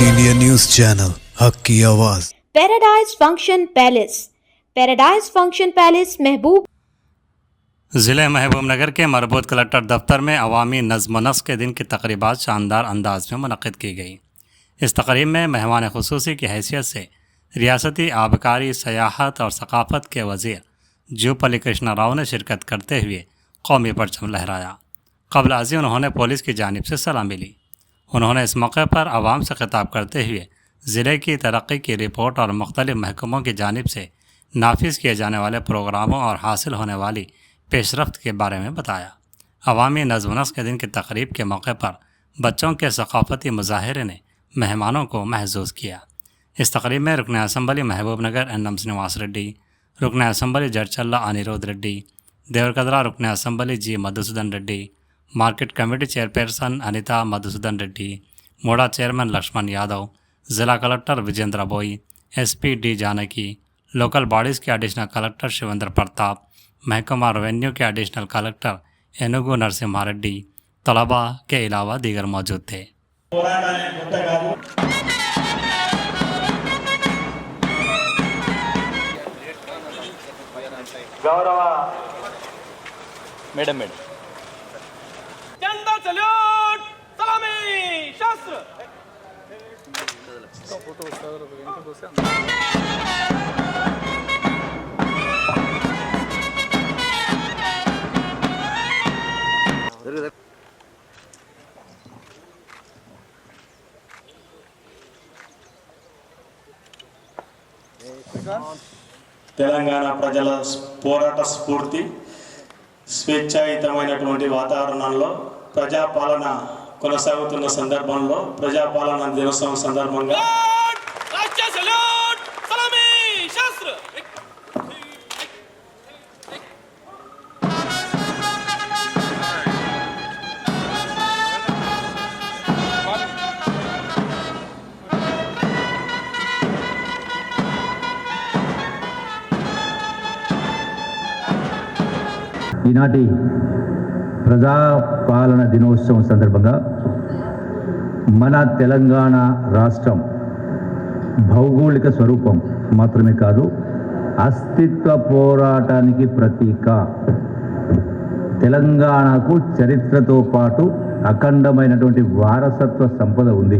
India news channel हक की आवाज। पैराडाइज फंक्शन पैलेस महबूब ज़िले महबूबनगर के मरबूत कलेक्टर दफ्तर में अवामी नज़्म नस्क के दिन की तकरीबात शानदार अंदाज में मुनक़्क़िद की गई। इस तकरीब में मेहमान खुसूसी की हैसियत से रियासती आबकारी, सयाहत और सकाफ़त के वज़ीर जूपल्ली कृष्णा राव ने शिरकत करते हुए कौमी परचम लहराया। क़ब्ल अज़ीं उन्होंने पुलिस की जानिब से सलामी ली। उन्होंने इस मौके पर आवाम से खिताब करते हुए ज़िले की तरक्की की रिपोर्ट और मुख्तलिफ़ महकमों की जानिब से नाफिज किए जाने वाले प्रोग्रामों और हासिल होने वाली पेशरफ्त के बारे में बताया। अवामी नज़्म नस्क के दिन की तकरीब के मौके पर बच्चों के सकाफ़ती मुजाहरे ने मेहमानों को महसूस किया। इस तकरीब में रुकन असम्बली महबूबनगर एन श्रीनिवास रेड्डी, रुकन असम्बली जडचल्ला अनिरुद्ध रेड्डी, देवरकद्रा रुकन assembly G Madhusudan Reddy, market committee chairperson Anitha Madhusudan Reddy, मोड़ा चेयरमैन लक्ष्मण यादव, ज़िला collector Vijendra Bhoi, SP D Janaki, local bodies के एडिशनल कलेक्टर शिवेंद्र प्रताप, महकमा रेवेन्यू के एडिशनल कलेक्टर एनुगु नरसिम्हा रेड्डी, तलबा के अलावा दीगर मौजूद थे। मैडम जनता सल्यूट सलामी शास्त्र తెలంగాణ ప్రజల పోరాట స్ఫూర్తి స్వేచ్ఛాయుతమైనటువంటి వాతావరణంలో ప్రజాపాలన కొనసాగుతున్న సందర్భంలో ప్రజాపాలన దినోత్సవం సందర్భంగా ఈనాటి ప్రజాపాలన దినోత్సవం సందర్భంగా మన తెలంగాణ రాష్ట్రం భౌగోళిక స్వరూపం మాత్రమే కాదు, అస్తిత్వ పోరాటానికి ప్రతీక. తెలంగాణకు చరిత్రతో పాటు అఖండమైనటువంటి వారసత్వ సంపద ఉంది.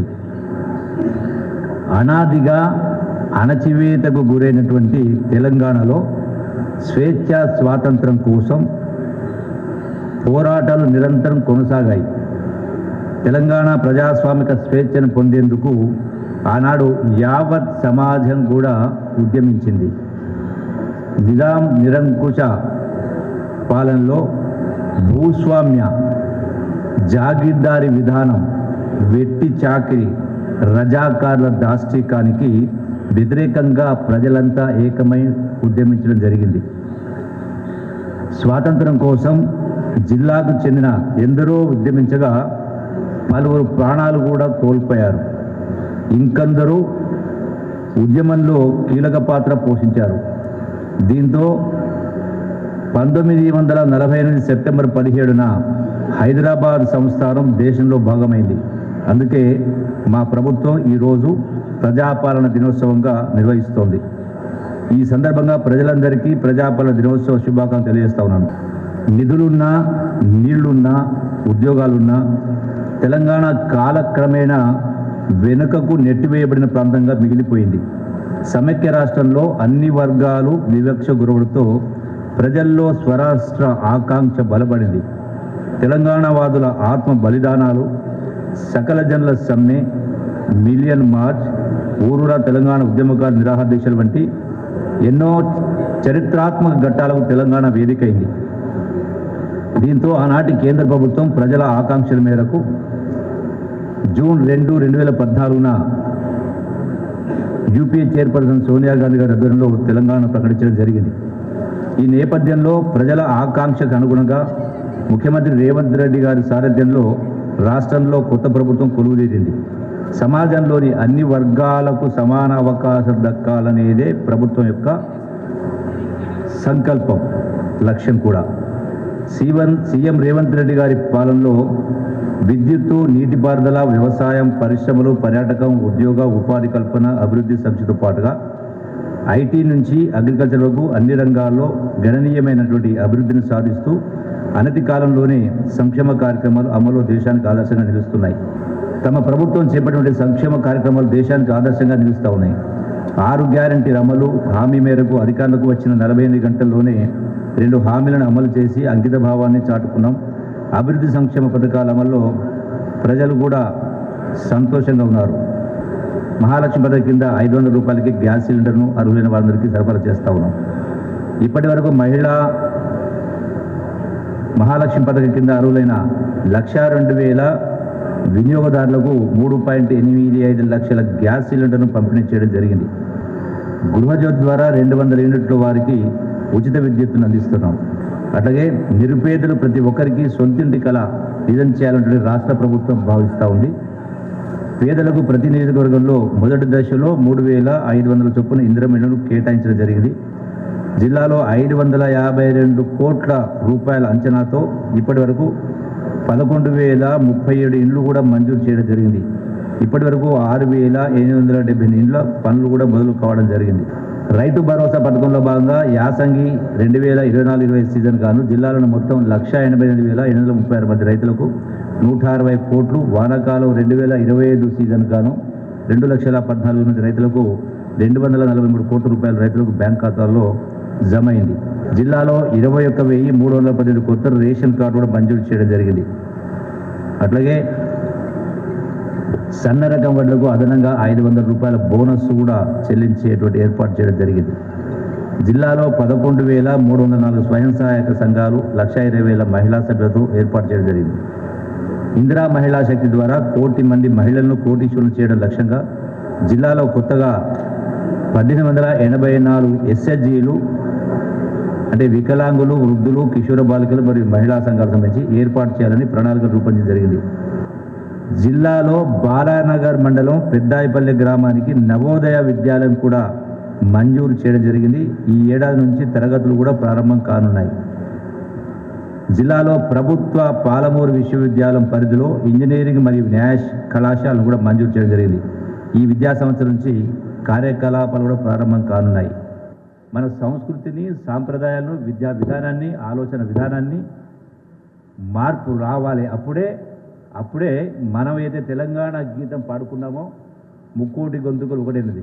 అనాదిగా అణచివేతకు గురైనటువంటి తెలంగాణలో స్వేచ్ఛ స్వాతంత్రం కోసం పోరాటాలు నిరంతరం కొనసాగాయి. తెలంగాణ ప్రజాస్వామిక స్వేచ్ఛను పొందేందుకు ఆనాడు యావత్ సమాజం కూడా ఉద్యమించింది. నిజాం నిరంకుశ పాలనలో భూస్వామ్య జాగీర్దారీ విధానం, వెట్టి చాకిరి, రజాకార్ల దాష్టికానికి వ్యతిరేకంగా ప్రజలంతా ఏకమై ఉద్యమించడం జరిగింది. స్వాతంత్రం కోసం జిల్లాకు చెందిన ఎందరో ఉద్యమించగా పలువురు ప్రాణాలు కూడా కోల్పోయారు. ఇంకొందరు ఉద్యమంలో కీలక పాత్ర పోషించారు. దీంతో 1948 సెప్టెంబర్ 17న హైదరాబాద్ సంస్థానం దేశంలో భాగమైంది. అందుకే మా ప్రభుత్వం ఈరోజు ప్రజాపాలన దినోత్సవంగా నిర్వహిస్తోంది. ఈ సందర్భంగా ప్రజలందరికీ ప్రజాపాలన దినోత్సవ శుభాకాంక్షలు తెలియజేస్తా ఉన్నాను. నిధులున్నా, నీళ్లున్నా, ఉద్యోగాలున్నా తెలంగాణ కాలక్రమేణా వెనుకకు నెట్టివేయబడిన ప్రాంతంగా మిగిలిపోయింది. సమైక్య రాష్ట్రంలో అన్ని వర్గాలు వివక్ష గురవడంతో ప్రజల్లో స్వరాష్ట్ర ఆకాంక్ష బలపడింది. తెలంగాణవాదుల ఆత్మ బలిదానాలు, సకల జనుల సమ్మె, మిలియన్ మార్చ్, ఊరూరా తెలంగాణ ఉద్యమకారుల నిరాహార దీక్షలు వంటి ఎన్నో చరిత్రాత్మక ఘట్టాలకు తెలంగాణ వేదికైంది. దీంతో ఆనాటి కేంద్ర ప్రభుత్వం ప్రజల ఆకాంక్షల మేరకు జూన్ 2, 2014న యూపీఏ చైర్పర్సన్ సోనియా గాంధీ గారి ఆధ్వర్యంలో తెలంగాణ ప్రకటించడం జరిగింది. ఈ నేపథ్యంలో ప్రజల ఆకాంక్షకు అనుగుణంగా ముఖ్యమంత్రి రేవంత్ రెడ్డి గారి సారథ్యంలో రాష్ట్రంలో కొత్త ప్రభుత్వం కొలువుదీరింది. సమాజంలోని అన్ని వర్గాలకు సమాన అవకాశం దక్కాలనేదే ప్రభుత్వం యొక్క సంకల్పం, లక్ష్యం కూడా. సీఎం రేవంత్ రెడ్డి గారి పాలనలో విద్యుత్తు, నీటిపారుదల, వ్యవసాయం, పరిశ్రమలు, పర్యాటకం, ఉద్యోగ ఉపాధి కల్పన, అభివృద్ధి సంక్షతో పాటుగా ఐటీ నుంచి అగ్రికల్చర్ వరకు అన్ని రంగాల్లో గణనీయమైనటువంటి అభివృద్ధిని సాధిస్తూ అనతి కాలంలోనే సంక్షేమ కార్యక్రమాలు అమలు దేశానికి ఆదర్శంగా నిలుస్తున్నాయి. తమ ప్రభుత్వం చేపట్టిన సంక్షేమ కార్యక్రమాలు దేశానికి ఆదర్శంగా నిలుస్తూ ఉన్నాయి. 6 గ్యారంటీల అమలు హామీ మేరకు అధికారులకు వచ్చిన 48 గంటల్లోనే 2 హామీలను అమలు చేసి అంకిత భావాన్ని చాటుకున్నాం. అభివృద్ధి సంక్షేమ పథకాల అమల్లో ప్రజలు కూడా సంతోషంగా ఉన్నారు. మహాలక్ష్మి పథకం కింద 500 రూపాయలకి గ్యాస్ సిలిండర్ను అర్హులైన వారందరికీ సరఫరా చేస్తూ ఉన్నాం. ఇప్పటి వరకు మహాలక్ష్మి పథకం కింద అర్హులైన 1,02,000 వినియోగదారులకు 3.85 లక్షల గ్యాస్ సిలిండర్ను పంపిణీ చేయడం జరిగింది. గృహజ్యోతి ద్వారా 200 యూనిట్ల వారికి ఉచిత విద్యుత్తును అందిస్తున్నాం. అట్లాగే నిరుపేదలు ప్రతి ఒక్కరికి సొంతింటి కళ నిజం చేయాలంటే రాష్ట్ర ప్రభుత్వం భావిస్తూ ఉంది. పేదలకు ప్రతి నియోజకవర్గంలో మొదటి దశలో 3,500 చొప్పున ఇందిరమ్మ ఇళ్లను కేటాయించడం జరిగింది. జిల్లాలో 552 కోట్ల రూపాయల అంచనాతో ఇప్పటి వరకు 11,037 ఇండ్లు కూడా మంజూరు చేయడం జరిగింది. ఇప్పటి వరకు 6,870 ఇండ్ల పనులు కూడా మొదలు కావడం జరిగింది. రైతు భరోసా పథకంలో భాగంగా యాసంగి 2024-25 సీజన్ గాను జిల్లాలోని మొత్తం 1,88,836 మంది రైతులకు 160 కోట్లు, వానాకాలం 2025 సీజన్ గాను 2,14,000 మంది రైతులకు 243 కోట్ల రూపాయల రైతులకు బ్యాంక్ ఖాతాల్లో జమ అయింది. జిల్లాలో 21,317 కొత్త రేషన్ కార్డు కూడా మంజూరు చేయడం జరిగింది. అట్లాగే సన్న రకం వడ్లకు అదనంగా 500 రూపాయల బోనస్ కూడా చెల్లించేటువంటి ఏర్పాటు చేయడం జరిగింది. జిల్లాలో 11,304 స్వయం సహాయక సంఘాలు, 1,20,000 మహిళా సభ్యులతో ఏర్పాటు చేయడం జరిగింది. ఇందిరా మహిళా శక్తి ద్వారా 1 కోటి మంది మహిళలను కోటీశ్వరులు చేయడం లక్ష్యంగా జిల్లాలో కొత్తగా 1,884 ఎస్హెచ్జీలు అంటే వికలాంగులు, వృద్ధులు, కిషోర బాలికలు మరియు మహిళా సంఘాలకు సంబంధించి ఏర్పాటు చేయాలని ప్రణాళిక రూపొందించడం జరిగింది. జిల్లాలో బాలానగర్ మండలం పెద్దాయిపల్లె గ్రామానికి నవోదయ విద్యాలయం కూడా మంజూరు చేయడం జరిగింది. ఈ ఏడాది నుంచి తరగతులు కూడా ప్రారంభం కానున్నాయి. జిల్లాలో ప్రభుత్వ పాలమూరు విశ్వవిద్యాలయం పరిధిలో ఇంజనీరింగ్ మరియు న్యాయ కళాశాలను కూడా మంజూరు చేయడం జరిగింది. ఈ విద్యా సంవత్సరం నుంచి కార్యకలాపాలు కూడా ప్రారంభం కానున్నాయి. మన సంస్కృతిని, సాంప్రదాయాలను, విద్యా విధానాన్ని, ఆలోచన విధానాన్ని మార్పు రావాలి. అప్పుడే మనం అయితే తెలంగాణ గీతం పాడుకున్నామో ముక్కోటి గొంతుకులు ఒకటైనది.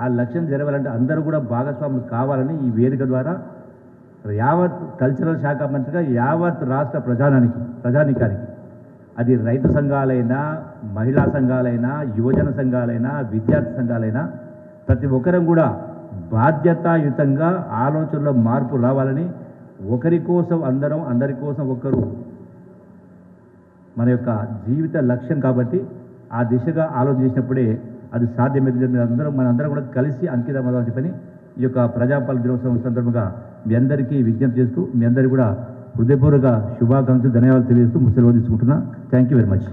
ఆ లక్ష్యం జరగాలంటే అందరూ కూడా భాగస్వాములు కావాలని ఈ వేదిక ద్వారా యావత్ కల్చరల్ శాఖ మంత్రిగా యావత్ రాష్ట్ర ప్రజానికానికి అది రైతు సంఘాలైనా, మహిళా సంఘాలైనా, యువజన సంఘాలైనా, విద్యార్థి సంఘాలైనా ప్రతి ఒక్కరం కూడా బాధ్యతాయుతంగా ఆలోచనలో మార్పు రావాలని, ఒకరి కోసం అందరం, అందరి కోసం ఒక్కరు మన యొక్క జీవిత లక్ష్యం కాబట్టి ఆ దిశగా ఆలోచన చేసినప్పుడే అది సాధ్యమైతే మనందరం కూడా కలిసి అంకితమవుతామని చెప్పని ఈ యొక్క ప్రజాపాలన దినోత్సవం సందర్భంగా మీ అందరికీ విజ్ఞప్తి చేస్తూ మీ అందరికీ కూడా హృదయపూర్వక శుభాకాంక్షలు, ధన్యవాదాలు తెలియజేస్తూ సెలవు తీసుకుంటున్నా. Thank you very much.